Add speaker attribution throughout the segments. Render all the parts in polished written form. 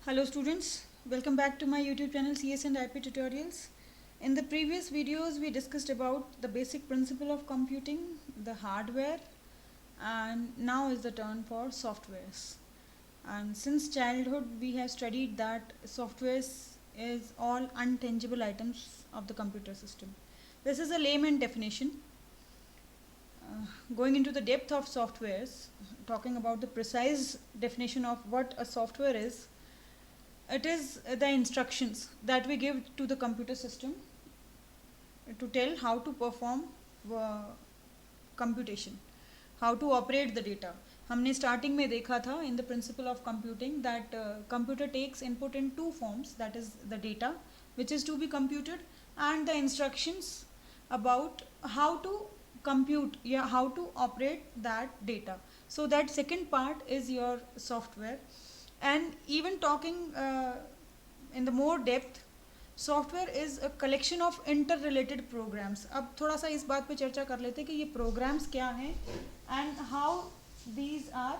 Speaker 1: Hello students, welcome back to my YouTube channel CS and IP Tutorials. In the previous videos we discussed about the basic principle of computing, the hardware, and now is the turn for softwares. And since childhood we have studied that softwares is all untangible items of the computer system. This is a layman definition. Going into the depth of softwares, talking about the precise definition of what a software is, it is the instructions that we give to the computer system to tell how to perform computation, how to operate the data. हमने starting में देखा था in the principle of computing that computer takes input in two forms, that is the data which is to be computed and the instructions about how to compute, yeah, how to operate that data. So that second part is your software. And even talking in the more depth, software is a collection of interrelated programs. अब थोड़ा सा इस बात पे चर्चा कर लेते हैं कि ये programs क्या हैं and how these are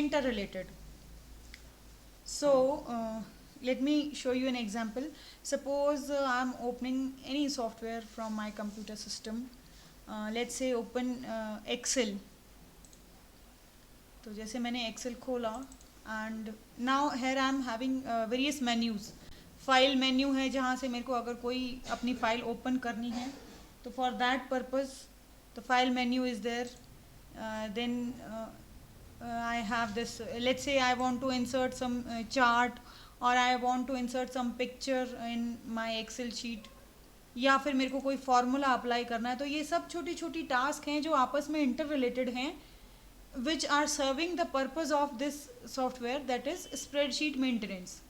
Speaker 1: interrelated. So let me show you an example. Suppose I'm opening any software from my computer system. Let's say open Excel. तो जैसे मैंने Excel खोला and now here I am having various menus. File menu है जहाँ से मेरे को अगर कोई अपनी फाइल ओपन करनी है तो for that purpose the file menu is there. Then I have this, let's say I want to insert some chart or I want to insert some picture in my Excel sheet, या फिर मेरे को कोई formula apply करना है. तो ये सब छोटी छोटी टास्क हैं जो आपस में इंटर रिलेटेड हैं, which are serving the purpose of this software, that is spreadsheet maintenance.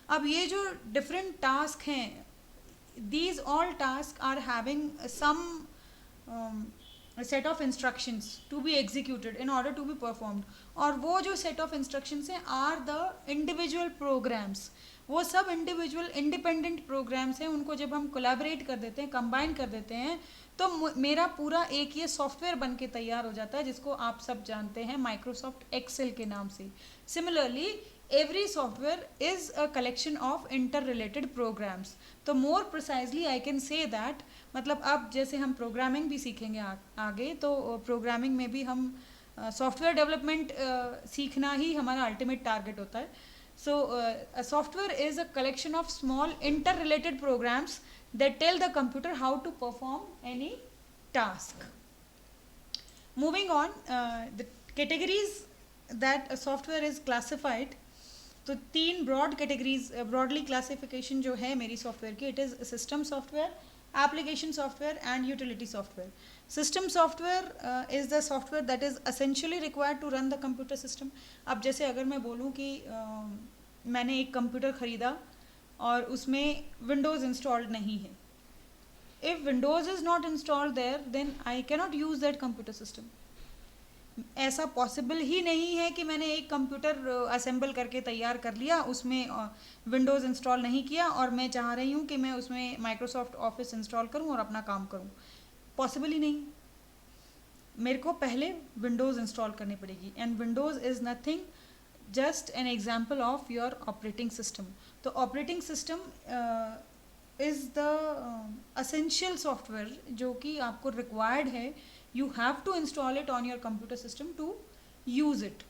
Speaker 1: अब ये जो डिफरेंट टास्क हैं, these all task are having some set of instructions to be executed in order to be performed. और वो जो set of instructions हैं are the individual programs. वो सब इंडिविजुअल इंडिपेंडेंट प्रोग्राम्स हैं. उनको जब हम कोलैबोरेट कर देते हैं, कंबाइन कर देते हैं, तो मेरा पूरा एक ये सॉफ्टवेयर बन के तैयार हो जाता है, जिसको आप सब जानते हैं माइक्रोसॉफ्ट एक्सेल के नाम से. Similarly every software is a collection of inter related programs. तो more precisely I can say that, मतलब अब जैसे हम प्रोग्रामिंग भी सीखेंगे आगे, तो प्रोग्रामिंग में भी हम सॉफ्टवेयर डेवलपमेंट सीखना ही हमारा अल्टीमेट टारगेट होता है. So a software is a collection of small interrelated programs that tell the computer how to perform any task. Moving on, the categories that a software is classified. तो तीन broad categories, broadly classification जो है मेरी software की, it is system software, application software and utility software. System software is the software that is essentially required to run the computer system. अब जैसे अगर मैं बोलूँ कि मैंने एक कंप्यूटर ख़रीदा और उसमें विंडोज़ इंस्टॉल्ड नहीं है, if Windows is not installed there then I cannot use that computer system. ऐसा पॉसिबल ही नहीं है कि मैंने एक कंप्यूटर असेंबल करके तैयार कर लिया, उसमें विंडोज़ इंस्टॉल नहीं किया और मैं चाह रही हूँ कि मैं उसमें माइक्रोसॉफ्ट ऑफिस इंस्टॉल करूँ और अपना काम करूँ. पॉसिबल ही नहीं. मेरे को पहले विंडोज़ इंस्टॉल करनी पड़ेगी, and Windows is nothing just an example of your operating system. तो operating system is the essential software जो कि आपको रिक्वायर्ड है. You have to install it on your computer system to use it.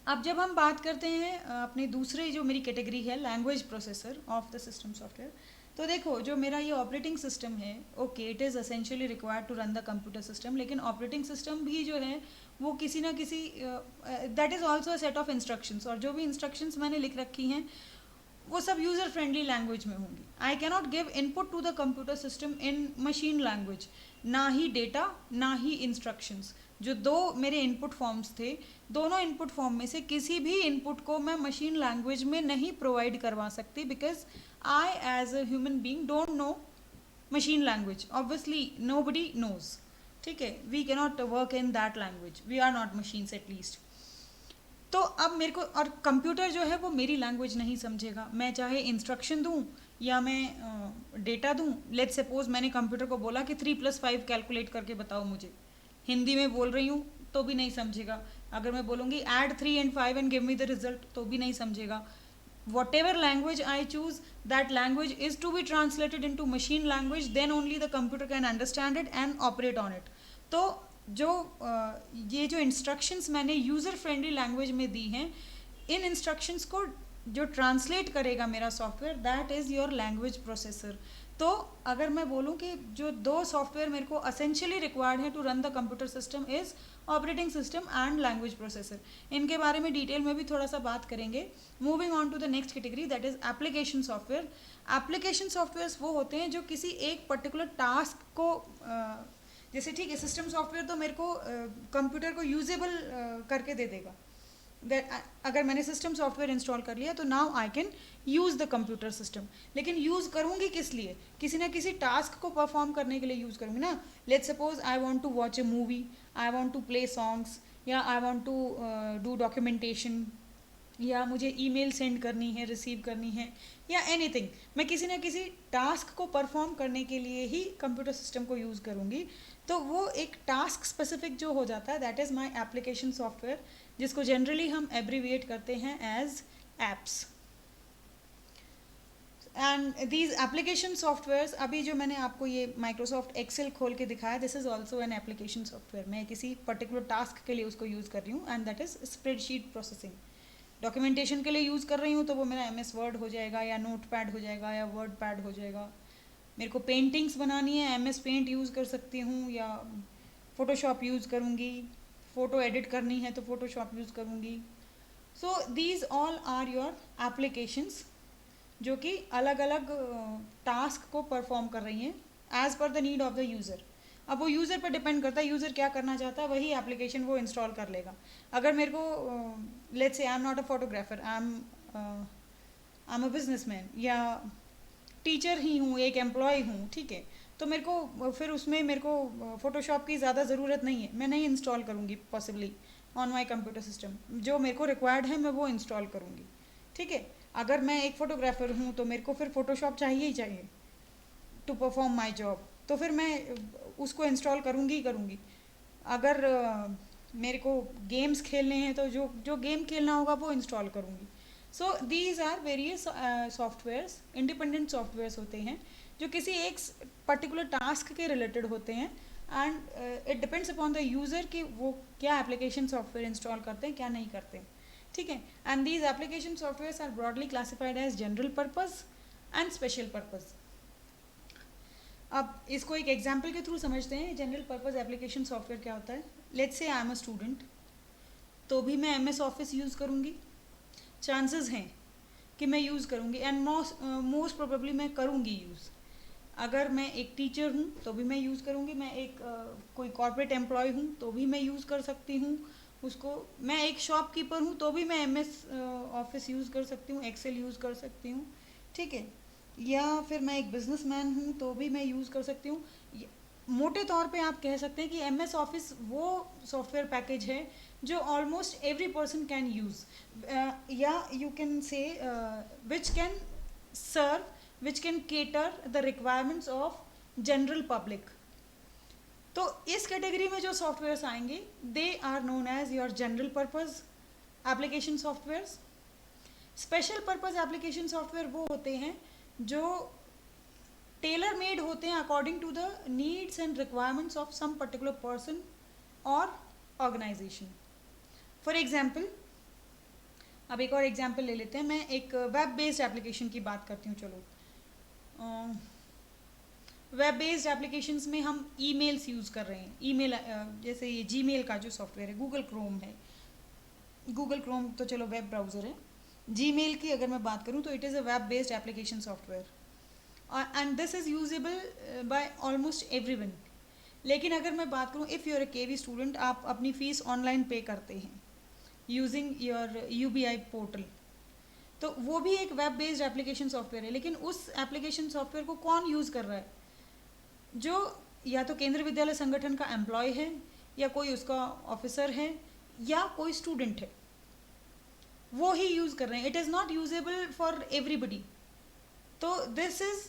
Speaker 1: अब जब हम बात करते हैं अपने दूसरे जो मेरी कैटेगरी है, language processor of the system software, तो देखो जो मेरा ये ऑपरेटिंग सिस्टम है, okay, it is essentially required to run the computer system, लेकिन ऑपरेटिंग सिस्टम भी जो है वो किसी ना किसी, that is also a set of instructions, और जो भी इंस्ट्रक्शंस मैंने लिख रखी हैं वो सब यूज़र फ्रेंडली लैंग्वेज में होंगी. I cannot give input to the computer system in machine language, ना ही डेटा ना ही इंस्ट्रक्शंस. जो दो मेरे इनपुट फॉर्म्स थे, दोनों इनपुट फॉर्म में से किसी भी इनपुट को मैं मशीन लैंग्वेज में नहीं प्रोवाइड करवा सकती, because I as a human being don't know machine language. Obviously nobody knows, ठीक है, we cannot work in that language, we are not machines at least. तो अब मेरे को, और कंप्यूटर जो है वो मेरी लैंग्वेज नहीं समझेगा, मैं चाहे इंस्ट्रक्शन दूँ या मैं डेटा दूँ. लेट्स सपोज मैंने कंप्यूटर को बोला कि 3+5 कैलकुलेट करके बताओ मुझे, हिंदी में बोल रही हूँ तो भी नहीं समझेगा. अगर मैं बोलूँगी add 3 and 5 and give me the result, तो भी नहीं समझेगा. whatever language I choose, that language is to be translated into machine language, then only the computer can understand it and operate on it. तो जो ये जो instructions मैंने user friendly language में दी हैं, इन इंस्ट्रक्शंस को जो ट्रांसलेट करेगा मेरा software, that is your language processor. तो अगर मैं बोलूँ कि जो दो सॉफ्टवेयर मेरे को असेंशियली रिक्वायर्ड है to run the computer system is operating system and language processor. इनके बारे में डिटेल में भी थोड़ा सा बात करेंगे. Moving on to the next category, that is application software. Application softwares वो होते हैं जो किसी एक पर्टिकुलर टास्क को जैसे ठीक है, सिस्टम सॉफ्टवेयर तो मेरे को कंप्यूटर को यूजेबल करके दे देगा. अगर मैंने सिस्टम सॉफ्टवेयर इंस्टॉल कर लिया तो now I can use the computer system. लेकिन यूज़ करूँगी किस लिए? किसी ना किसी टास्क को परफॉर्म करने के लिए यूज़ करूँगी ना. Let's suppose I want to watch a movie, I want to play songs, या I want to do documentation, या मुझे ईमेल सेंड करनी है, रिसीव करनी है, या एनीथिंग. मैं किसी ना किसी टास्क को परफॉर्म करने के लिए ही कंप्यूटर सिस्टम को यूज़ करूँगी. तो वो एक टास्क स्पेसिफिक जो हो जाता है, that is my application software, जिसको जनरली हम एब्रीविएट करते हैं as apps. And these application softwares, अभी जो मैंने आपको ये माइक्रोसॉफ्ट एक्सेल खोल के दिखाया, this is also an application software. मैं किसी पर्टिकुलर टास्क के लिए उसको यूज़ कर रही हूँ, and that is spreadsheet processing. Documentation के लिए यूज़ कर रही हूँ तो वो मेरा MS वर्ड हो जाएगा, या नोट पैड हो जाएगा, या वर्ड पैड हो जाएगा. मेरे को पेंटिंग्स बनानी है, MS पेंट यूज़ कर सकती हूँ, या फ़ोटोशॉप यूज़ करूँगी. फ़ोटो एडिट करनी है तो फ़ोटोशॉप यूज़ करूँगी. So these all are your applications जो कि अलग अलग टास्क को परफॉर्म कर रही हैं as per the need of the user. अब वो यूज़र पर डिपेंड करता है, यूज़र क्या करना चाहता है वही एप्लीकेशन वो इंस्टॉल कर लेगा. अगर मेरे को let's say I am not a photographer, I am a businessman, या टीचर ही हूँ, एक एम्प्लॉय हूँ, ठीक है, तो मेरे को फिर उसमें मेरे को फ़ोटोशॉप की ज़्यादा ज़रूरत नहीं है, मैं नहीं इंस्टॉल करूँगी possibly on my computer system. जो मेरे को रिक्वायर्ड है मैं वो इंस्टॉल करूँगी. ठीक है. अगर मैं एक फ़ोटोग्राफर हूँ तो मेरे को फिर फ़ोटोशॉप चाहिए ही चाहिए टू परफॉर्म माई जॉब, तो फिर मैं उसको इंस्टॉल करूँगी ही करूँगी. अगर मेरे को गेम्स खेलने हैं तो जो जो गेम खेलना होगा वो इंस्टॉल करूँगी. So these are various softwares, independent softwares होते हैं जो किसी एक पर्टिकुलर टास्क के रिलेटेड होते हैं, and it depends upon the user कि वो क्या एप्लीकेशन सॉफ्टवेयर इंस्टॉल करते हैं, क्या नहीं करते. ठीक है. And these application softwares are broadly classified as general purpose and special purpose. अब इसको एक एग्जाम्पल के थ्रू समझते हैं. जनरल पर्पज़ एप्लीकेशन सॉफ्टवेयर क्या होता है? Let's say I am a student, तो भी मैं MS ऑफिस यूज़ करूँगी. चांसेस हैं कि मैं यूज़ करूँगी, एंड मोस्ट प्रोबेबली मैं करूँगी यूज़. अगर मैं एक टीचर हूँ तो भी मैं यूज़ करूँगी. मैं एक कोई कॉर्पोरेट एम्प्लॉय हूँ तो भी मैं यूज़ कर सकती हूँ उसको. मैं एक शॉपकीपर हूँ तो भी मैं MS ऑफिस यूज़ कर सकती हूँ, एक्सेल यूज़ कर सकती हूँ. ठीक है. या फिर मैं एक बिजनेसमैन हूँ तो भी मैं यूज़ कर सकती हूँ. मोटे तौर पे आप कह सकते हैं कि MS ऑफिस वो सॉफ्टवेयर पैकेज है जो almost every person can use, या you can say which can serve, which can cater the requirements of general public. तो इस कैटेगरी में जो सॉफ्टवेयर्स आएंगे they are known as your general purpose application softwares. Special purpose application software वो होते हैं जो टेलर मेड होते हैं according to the needs and requirements of some particular person और ऑर्गेनाइजेशन. फॉर एग्जाम्पल, अब एक और एग्जाम्पल ले लेते हैं. मैं एक वेब बेस्ड एप्लीकेशन की बात करती हूँ. चलो, वेब बेस्ड एप्लीकेशंस में हम ईमेल्स यूज़ कर रहे हैं. ईमेल जैसे ये जीमेल का जो सॉफ्टवेयर है, गूगल क्रोम है. गूगल क्रोम तो चलो वेब ब्राउज़र है. जीमेल की अगर मैं बात करूँ तो it is a web based application software, and this is usable by almost everyone. लेकिन अगर मैं बात करूँ, if you are a KV student, आप अपनी फ़ीस ऑनलाइन पे करते हैं यूजिंग योर UBI पोर्टल, तो वो भी एक वेब बेस्ड एप्लीकेशन सॉफ्टवेयर है. लेकिन उस एप्लीकेशन सॉफ्टवेयर को कौन यूज़ कर रहा है? जो या तो केंद्रीय विद्यालय संगठन का एम्प्लॉय है, या कोई उसका ऑफिसर है, या कोई स्टूडेंट है, वो ही यूज़ कर रहे हैं. It is not usable for everybody. तो दिस इज़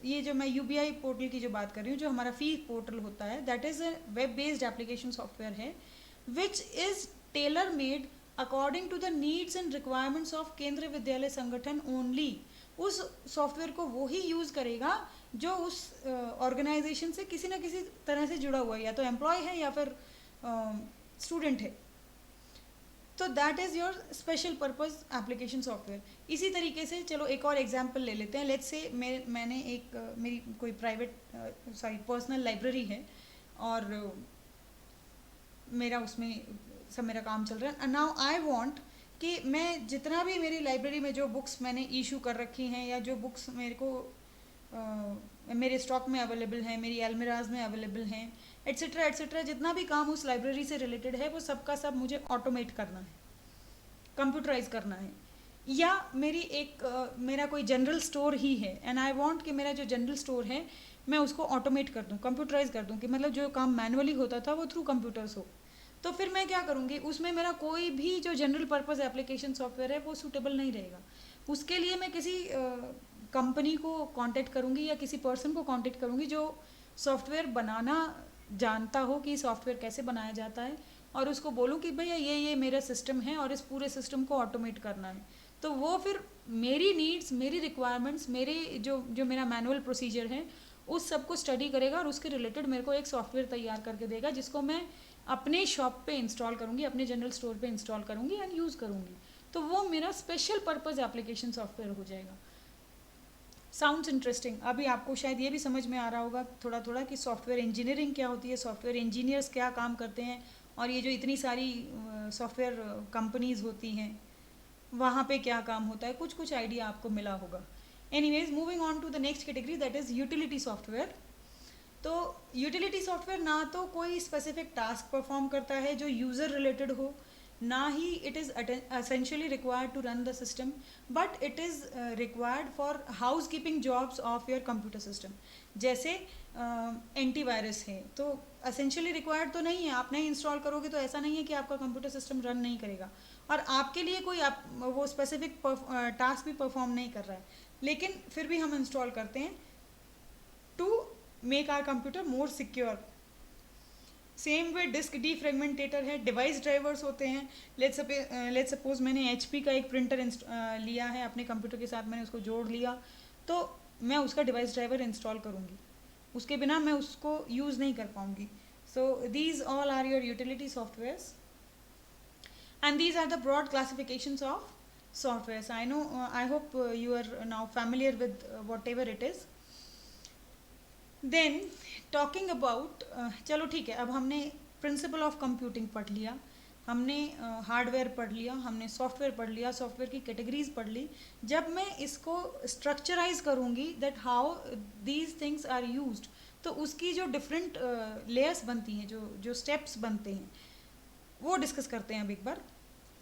Speaker 1: ये जो मैं UBI पोर्टल की जो बात कर रही हूँ, जो हमारा फी पोर्टल होता है, that is a web based application software है which is tailor made according to the needs and requirements of Kendriya Vidyalaya संगठन ओनली। उस सॉफ्टवेयर को वो ही यूज़ करेगा जो उस ऑर्गेनाइजेशन से किसी ना किसी तरह से जुड़ा हुआ है, या तो एम्प्लॉय है या फिर स्टूडेंट है। तो that is your special purpose application software. इसी तरीके से चलो एक और एग्जांपल ले लेते हैं। लेट्स से मैंने एक मेरी कोई प्राइवेट पर्सनल लाइब्रेरी है और मेरा उसमें सब मेरा काम चल रहा है। नाउ आई वांट कि मैं जितना भी मेरी लाइब्रेरी में जो बुक्स मैंने इशू कर रखी हैं या जो बुक्स मेरे को मेरे स्टॉक में अवेलेबल हैं, मेरी अलमिराज में अवेलेबल हैं, एट्सेट्रा एट्सेट्रा, जितना भी काम उस लाइब्रेरी से रिलेटेड है वो सब का सब मुझे ऑटोमेट करना है, कंप्यूटराइज करना है। या मेरा कोई जनरल स्टोर ही है एंड आई वांट कि मेरा जो जनरल स्टोर है मैं उसको ऑटोमेट कर दूँ, कंप्यूटराइज कर दूँ, कि मतलब जो काम मैनुअली होता था वो थ्रू कंप्यूटर्स हो। तो फिर मैं क्या करूँगी, उसमें मेरा कोई भी जो जनरल पर्पज़ एप्लीकेशन सॉफ्टवेयर है वो सूटेबल नहीं रहेगा। उसके लिए मैं किसी कंपनी को कांटेक्ट करूँगी या किसी पर्सन को कांटेक्ट करूँगी जो सॉफ्टवेयर बनाना जानता हो कि सॉफ्टवेयर कैसे बनाया जाता है, और उसको बोलूँ कि भैया ये मेरा सिस्टम है और इस पूरे सिस्टम को ऑटोमेट करना है। तो वो फिर मेरी नीड्स, मेरी रिक्वायरमेंट्स, मेरे जो मेरा मैनुअल प्रोसीजर है उस सब को स्टडी करेगा और उसके रिलेटेड मेरे को एक सॉफ्टवेयर तैयार करके देगा, जिसको मैं अपने शॉप पे इंस्टॉल करूँगी, अपने जनरल स्टोर पे इंस्टॉल करूँगी एंड यूज़ करूँगी। तो वो मेरा स्पेशल पर्पज़ एप्लीकेशन सॉफ्टवेयर हो जाएगा। Sounds interesting. अभी आपको शायद ये भी समझ में आ रहा होगा थोड़ा थोड़ा कि सॉफ्टवेयर इंजीनियरिंग क्या होती है, सॉफ्टवेयर इंजीनियर्स क्या काम करते हैं, और ये जो इतनी सारी सॉफ्टवेयर कंपनीज़ होती हैं वहाँ पे क्या काम होता है, कुछ कुछ आइडिया आपको मिला होगा। Anyways, moving on to the next category, that is utility software. तो यूटिलिटी सॉफ्टवेयर ना तो कोई स्पेसिफिक टास्क परफॉर्म करता है जो यूज़र रिलेटेड हो, ना ही it is essentially required to run the system, but it is required for housekeeping jobs of your computer system। जैसे एंटीवायरस है तो essentially required तो नहीं है, आप नहीं इंस्टॉल करोगे तो ऐसा नहीं है कि आपका कंप्यूटर सिस्टम रन नहीं करेगा, और आपके लिए कोई वो स्पेसिफिक टास्क भी परफॉर्म नहीं कर रहा है, लेकिन फिर भी हम इंस्टॉल करते हैं to make our computer more secure. Same way disk defragmenter है, डिवाइस ड्राइवर्स होते हैं। लेट्स सपोज मैंने HP का एक प्रिंटर लिया है अपने कंप्यूटर के साथ, मैंने उसको जोड़ लिया, तो मैं उसका डिवाइस ड्राइवर इंस्टॉल करूँगी, उसके बिना मैं उसको यूज़ नहीं कर पाऊँगी। So these all are your utility softwares and these are the broad classifications of softwares. I hope you are now familiar with whatever it is. Then talking about चलो ठीक है, अब हमने प्रिंसिपल ऑफ कंप्यूटिंग पढ़ लिया, हमने hardware पढ़ लिया, हमने सॉफ्टवेयर पढ़ लिया, सॉफ्टवेयर की कैटेगरीज पढ़ ली। जब मैं इसको स्ट्रक्चराइज करूँगी that how these things are used, तो उसकी जो डिफरेंट लेयर्स बनती हैं, जो स्टेप्स बनते हैं, वो डिस्कस करते हैं अब एक बार।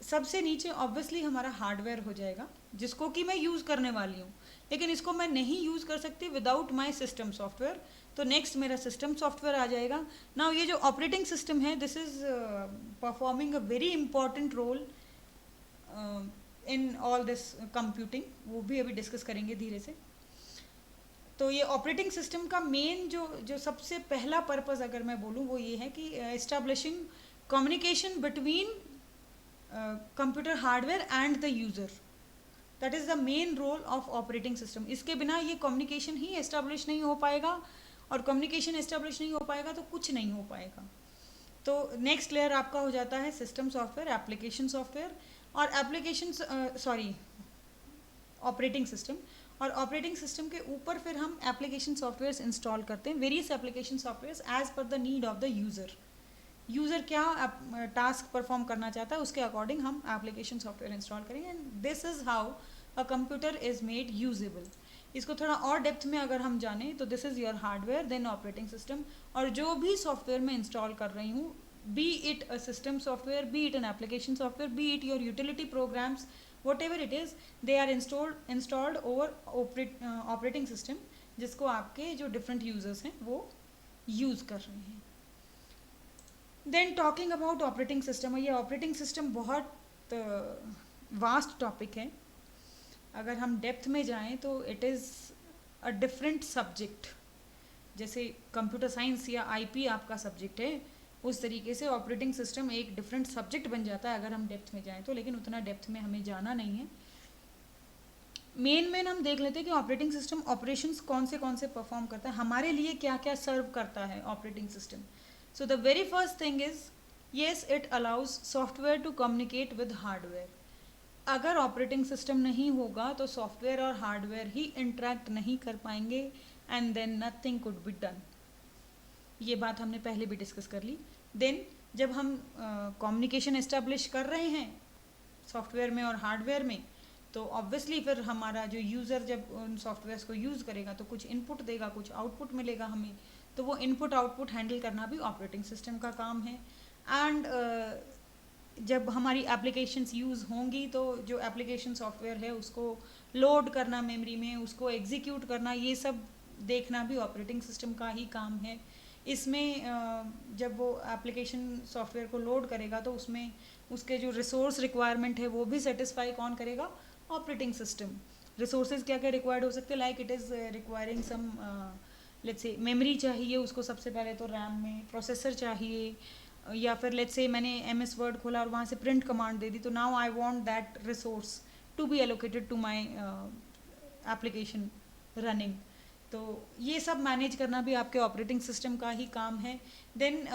Speaker 1: सबसे नीचे ऑब्वियसली हमारा हार्डवेयर हो जाएगा, जिसको कि मैं यूज़ करने वाली हूँ, लेकिन इसको मैं नहीं यूज़ कर सकती विदाउट माय सिस्टम सॉफ्टवेयर। तो नेक्स्ट मेरा सिस्टम सॉफ्टवेयर आ जाएगा। नाउ ये जो ऑपरेटिंग सिस्टम है, this is performing a very important role in all this computing, वो भी अभी डिस्कस करेंगे धीरे से। तो ये ऑपरेटिंग सिस्टम का मेन जो सबसे पहला पर्पज़ अगर मैं बोलूँ वो ये है कि establishing communication between computer hardware and the user, that is the main role of operating system. इसके बिना ये कम्युनिकेशन ही एस्टैब्लिश नहीं हो पाएगा, और कम्युनिकेशन एस्टैब्लिश नहीं हो पाएगा तो कुछ नहीं हो पाएगा। तो नेक्स्ट लेयर आपका हो जाता है सिस्टम सॉफ्टवेयर, एप्लीकेशन सॉफ्टवेयर, और ऑपरेटिंग सिस्टम, और ऑपरेटिंग सिस्टम के ऊपर फिर हम एप्लीकेशन सॉफ्टवेयर इंस्टॉल करते हैं, various application software as per the need of the user क्या टास्क परफॉर्म करना चाहता है उसके अकॉर्डिंग हम एप्लीकेशन सॉफ्टवेयर इंस्टॉल करेंगे, and this is how a computer is made usable. इसको थोड़ा और डेप्थ में अगर हम जानें तो this is your hardware, then operating system, और जो भी सॉफ्टवेयर मैं इंस्टॉल कर रही हूँ, be it a system software, be it an application software, be it your utility programs, whatever it is, they are installed over operating system, जिसको आपके जो डिफरेंट यूजर्स हैं वो यूज़ कर रहे हैं। Then talking about operating system, ये operating system बहुत वास्ट टॉपिक है। अगर हम डेप्थ में जाएं तो it is a different subject. जैसे कंप्यूटर साइंस या IP आपका सब्जेक्ट है, उस तरीके से ऑपरेटिंग सिस्टम एक डिफरेंट सब्जेक्ट बन जाता है अगर हम डेप्थ में जाएं तो, लेकिन उतना डेप्थ में हमें जाना नहीं है। मेन हम देख लेते हैं कि ऑपरेटिंग सिस्टम ऑपरेशंस कौन से परफॉर्म करता है, हमारे लिए क्या क्या सर्व करता है operating system. So the very first thing is yes, it allows software to communicate with hardware. अगर ऑपरेटिंग सिस्टम नहीं होगा तो सॉफ्टवेयर और हार्डवेयर ही इंटरेक्ट नहीं कर पाएंगे and then nothing could be done. ये बात हमने पहले भी डिस्कस कर ली। देन जब हम कम्युनिकेशन एस्टेब्लिश कर रहे हैं सॉफ्टवेयर में और हार्डवेयर में, तो ऑब्वियसली फिर हमारा जो यूज़र जब उन सॉफ्टवेयर्स को यूज़ करेगा तो कुछ इनपुट देगा, कुछ आउटपुट मिलेगा हमें, तो वो इनपुट आउटपुट हैंडल करना भी ऑपरेटिंग सिस्टम का काम है। एंड जब हमारी एप्लीकेशंस यूज़ होंगी तो जो एप्लीकेशन सॉफ्टवेयर है उसको लोड करना मेमोरी में, उसको एग्जीक्यूट करना, ये सब देखना भी ऑपरेटिंग सिस्टम का ही काम है। इसमें जब वो एप्लीकेशन सॉफ्टवेयर को लोड करेगा तो उसमें उसके जो रिसोर्स रिक्वायरमेंट है वो भी सेटिस्फाई कौन करेगा, ऑपरेटिंग सिस्टम। रिसोर्सेज क्या क्या रिक्वायर्ड हो सकते हैं, like it is requiring some let's say memory चाहिए उसको, सबसे पहले तो रैम में प्रोसेसर चाहिए, या फिर लेट्स से मैंने MS वर्ड खोला और वहाँ से प्रिंट कमांड दे दी, तो now I want that resource to be allocated to my application running. तो ये सब मैनेज करना भी आपके ऑपरेटिंग सिस्टम का ही काम है। देन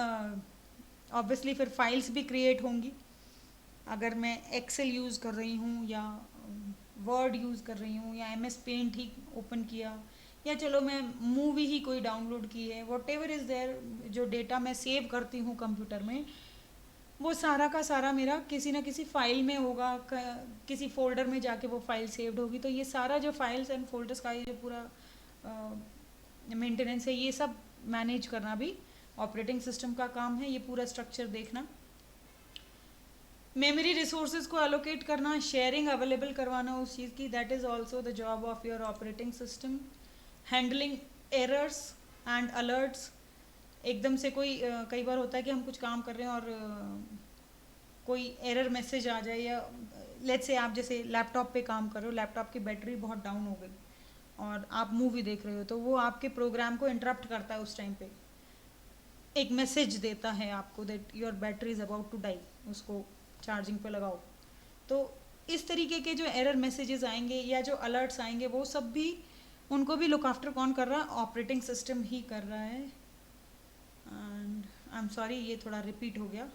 Speaker 1: ऑब्वियसली फिर फाइल्स भी क्रिएट होंगी। अगर मैं एक्सेल यूज़ कर रही हूँ या वर्ड यूज़ कर रही हूँ या MS पेंट ही ओपन किया, या चलो मैं मूवी ही कोई डाउनलोड की है, वॉट एवर इज़ देयर, जो डेटा मैं सेव करती हूँ कंप्यूटर में, वो सारा का सारा मेरा किसी ना किसी फाइल में होगा, किसी फोल्डर में जाके वो फाइल सेव्ड होगी। तो ये सारा जो फाइल्स एंड फोल्डर्स का ये जो पूरा मेंटेनेंस है, ये सब मैनेज करना भी ऑपरेटिंग सिस्टम का काम है, ये पूरा स्ट्रक्चर देखना। मेमोरी रिसोर्सेज को एलोकेट करना, शेयरिंग अवेलेबल करवाना उस चीज़ की, that is also the job of your operating system. Handling errors and alerts, एकदम से कोई कई बार होता है कि हम कुछ काम कर रहे हैं और कोई एरर मैसेज आ जाए, या लेट्स से आप जैसे लैपटॉप पे काम कर रहे हो, लैपटॉप की बैटरी बहुत डाउन हो गई और आप मूवी देख रहे हो, तो वो आपके प्रोग्राम को इंटरप्ट करता है। उस टाइम पे एक मैसेज देता है आपको that your battery is about to die, उसको चार्जिंग पे लगाओ। तो इस तरीके के जो एरर मैसेजेस आएंगे या जो अलर्ट्स आएंगे, वो सब भी उनको भी लुक आफ्टर कौन कर रहा है, ऑपरेटिंग सिस्टम ही कर रहा है। एंड आई एम सॉरी, ये थोड़ा रिपीट हो गया,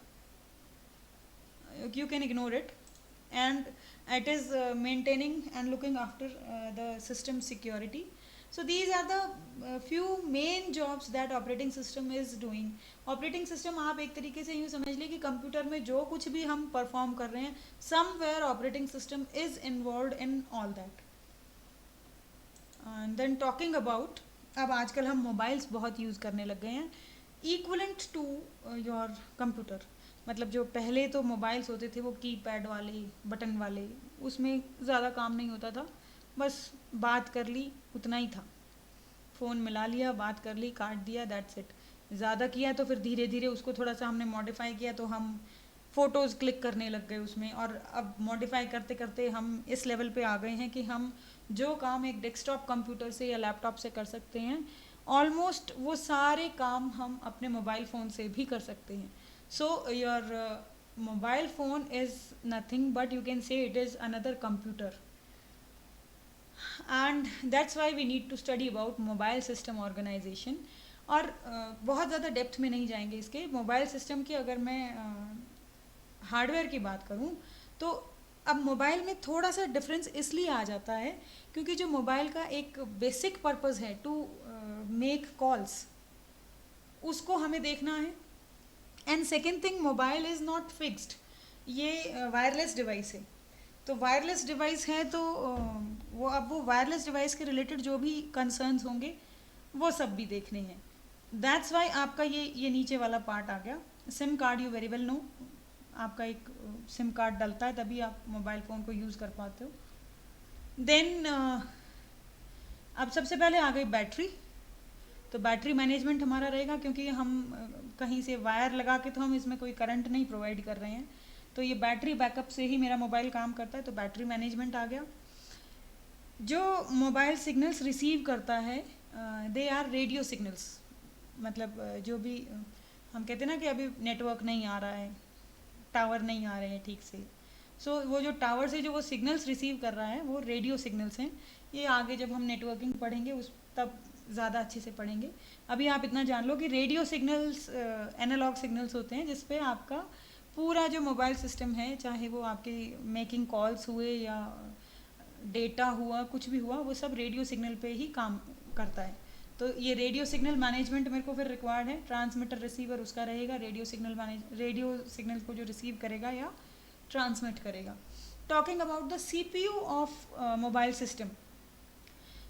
Speaker 1: you can ignore it. And it is maintaining and looking after the system security. So these are the few main jobs that operating system is doing. Operating system आप एक तरीके से यूँ समझ लीजिए कि कंप्यूटर में जो कुछ भी हम परफॉर्म कर रहे हैं, somewhere operating system is involved in all that. And then talking about, अब आजकल हम मोबाइल्स बहुत यूज़ करने लग गए हैं equivalent to your computer। मतलब जो पहले तो मोबाइल्स होते थे वो कीपैड वाले, बटन वाले, उसमें ज़्यादा काम नहीं होता था, बस बात कर ली उतना ही था, फ़ोन मिला लिया, बात कर ली, काट दिया, दैट्स इट। ज़्यादा किया तो फिर धीरे धीरे उसको थोड़ा सा हमने मॉडिफाई किया, तो हम फ़ोटोज़ क्लिक करने लग गए उसमें, और अब मॉडिफाई करते करते हम इस लेवल पे आ गए हैं कि हम जो काम एक डेस्कटॉप कंप्यूटर से या लैपटॉप से कर सकते हैं, ऑलमोस्ट वो सारे काम हम अपने मोबाइल फ़ोन से भी कर सकते हैं। So your mobile phone is nothing but you can say it is another computer, and that's why we need to study about mobile system organization। और बहुत ज़्यादा डेप्थ में नहीं जाएंगे इसके मोबाइल सिस्टम की। अगर मैं हार्डवेयर की बात करूँ तो अब मोबाइल में थोड़ा सा डिफरेंस इसलिए आ जाता है क्योंकि जो मोबाइल का एक बेसिक पर्पज़ है टू मेक कॉल्स, उसको हमें देखना है। And second thing, mobile is not fixed, ये वायरलेस डिवाइस है। तो वायरलेस डिवाइस है तो वो वायरलेस डिवाइस के रिलेटेड जो भी कंसर्न्स होंगे वो सब भी देखने हैं। दैट्स वाई आपका ये नीचे वाला पार्ट आ गया। SIM card, you very well know, आपका एक सिम कार्ड डलता है तभी आप मोबाइल फ़ोन को यूज़ कर पाते हो। देन अब सबसे पहले आ गई बैटरी। तो बैटरी मैनेजमेंट हमारा रहेगा क्योंकि हम कहीं से वायर लगा के तो हम इसमें कोई करंट नहीं प्रोवाइड कर रहे हैं, तो ये बैटरी बैकअप से ही मेरा मोबाइल काम करता है, तो बैटरी मैनेजमेंट आ गया। जो मोबाइल सिग्नल्स रिसीव करता है दे आर रेडियो सिग्नल्स, मतलब जो भी हम कहते हैं ना कि अभी नेटवर्क नहीं आ रहा है, टावर नहीं आ रहे हैं ठीक से। सो वो जो टावर से जो वो सिग्नल्स रिसीव कर रहा है वो रेडियो सिग्नल्स हैं। ये आगे जब हम नेटवर्किंग पढ़ेंगे उस तब ज़्यादा अच्छे से पढ़ेंगे। अभी आप इतना जान लो कि रेडियो सिग्नल्स एनालॉग सिग्नल्स होते हैं जिसपे आपका पूरा जो मोबाइल सिस्टम है, चाहे वो आपके मेकिंग कॉल्स हुए या डेटा हुआ, कुछ भी हुआ, वो सब रेडियो सिग्नल पे ही काम करता है। तो ये रेडियो सिग्नल मैनेजमेंट मेरे को फिर रिक्वायर्ड है। ट्रांसमीटर रिसीवर उसका रहेगा, रेडियो सिग्नल को जो रिसीव करेगा या ट्रांसमिट करेगा। Talking about the CPU of mobile system,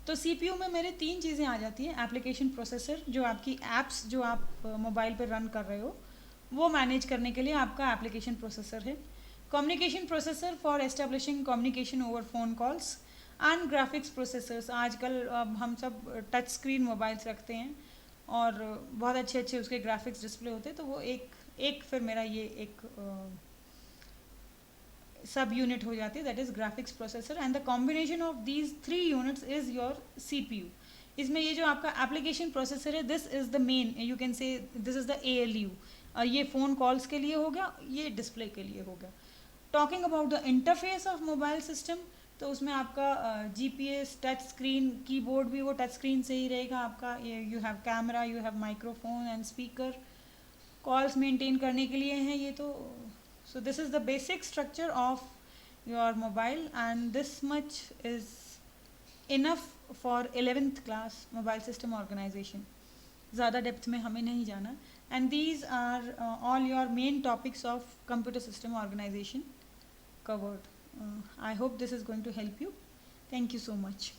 Speaker 1: तो सीपीयू में मेरे 3 चीज़ें आ जाती हैं। एप्लीकेशन प्रोसेसर, जो आपकी एप्स जो आप मोबाइल पर रन कर रहे हो वो मैनेज करने के लिए आपका एप्लीकेशन प्रोसेसर है। Communication processor for establishing communication over phone calls, and graphics processors. आजकल अब हम सब टच स्क्रीन मोबाइल्स रखते हैं और बहुत अच्छे अच्छे उसके ग्राफिक्स डिस्प्ले होते हैं, तो वो एक फिर मेरा ये एक सब यूनिट हो जाती है, that is graphics processor. And the combination of these 3 units is your CPU. इसमें ये जो आपका एप्लीकेशन प्रोसेसर है, this is the main, you can से दिस इज़ द ALU। ये फ़ोन कॉल्स के लिए हो गया, ये डिस्प्ले के लिए हो गया। Talking about the interface of mobile system, तो उसमें आपका GPS, टच स्क्रीन, कीबोर्ड भी वो टच स्क्रीन से ही रहेगा आपका। You have camera, you have microphone and speaker. Calls maintain करने के लिए हैं ये तो। So this is the basic structure of your mobile and this much is enough for 11th class mobile system organization. ज़्यादा डेप्थ में हमें नहीं जाना। And these are all your main topics of computer system organization covered. I hope this is going to help you. Thank you so much.